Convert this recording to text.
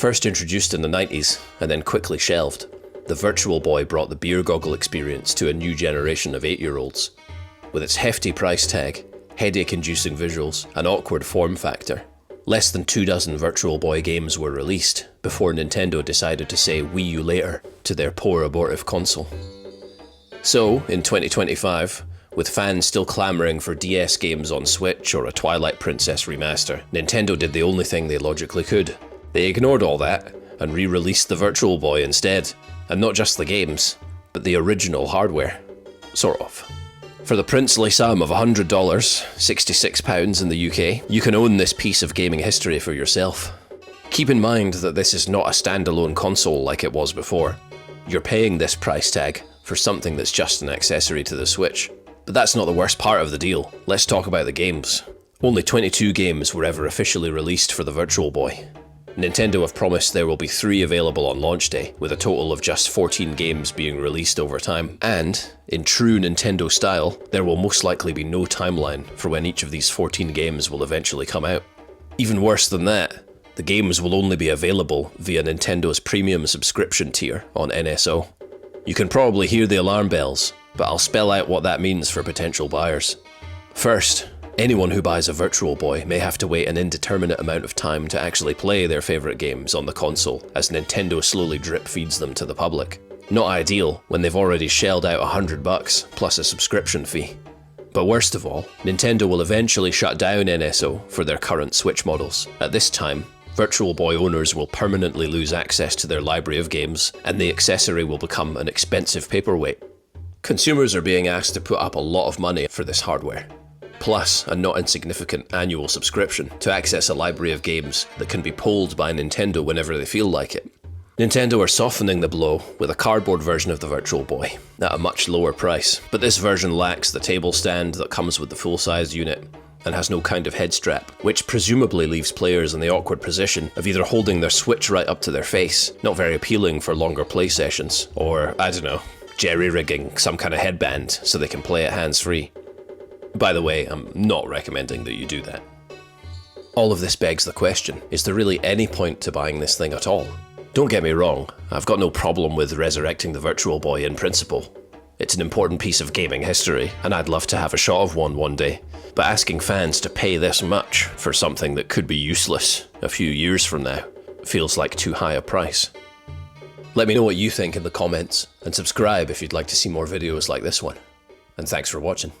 First introduced in the 90s, and then quickly shelved, the Virtual Boy brought the beer goggle experience to a new generation of 8-year-olds. With its hefty price tag, headache-inducing visuals, and awkward form factor, less than 24 Virtual Boy games were released before Nintendo decided to say Wii U later to their poor abortive console. So, in 2025, with fans still clamouring for DS games on Switch or a Twilight Princess remaster, Nintendo did the only thing they logically could. They ignored all that and re-released the Virtual Boy instead. And not just the games, but the original hardware. Sort of. For the princely sum of $100, £66 in the UK, you can own this piece of gaming history for yourself. Keep in mind that this is not a standalone console like it was before. You're paying this price tag for something that's just an accessory to the Switch. But that's not the worst part of the deal. Let's talk about the games. Only 22 games were ever officially released for the Virtual Boy. Nintendo have promised there will be 3 available on launch day, with a total of just 14 games being released over time. And, in true Nintendo style, there will most likely be no timeline for when each of these 14 games will eventually come out. Even worse than that, the games will only be available via Nintendo's premium subscription tier on NSO. You can probably hear the alarm bells, but I'll spell out what that means for potential buyers. First, anyone who buys a Virtual Boy may have to wait an indeterminate amount of time to actually play their favourite games on the console as Nintendo slowly drip feeds them to the public. Not ideal when they've already shelled out $100 plus a subscription fee. But worst of all, Nintendo will eventually shut down NSO for their current Switch models. At this time, Virtual Boy owners will permanently lose access to their library of games, and the accessory will become an expensive paperweight. Consumers are being asked to put up a lot of money for this hardware, plus a not insignificant annual subscription to access a library of games that can be pulled by Nintendo whenever they feel like it. Nintendo are softening the blow with a cardboard version of the Virtual Boy at a much lower price, but this version lacks the table stand that comes with the full-size unit and has no kind of head strap, which presumably leaves players in the awkward position of either holding their Switch right up to their face, not very appealing for longer play sessions, or, I don't know, jerry-rigging some kind of headband so they can play it hands-free. By the way, I'm not recommending that you do that. All of this begs the question, is there really any point to buying this thing at all? Don't get me wrong, I've got no problem with resurrecting the Virtual Boy in principle. It's an important piece of gaming history, and I'd love to have a shot of one day. But asking fans to pay this much for something that could be useless a few years from now feels like too high a price. Let me know what you think in the comments, and subscribe if you'd like to see more videos like this one. And thanks for watching.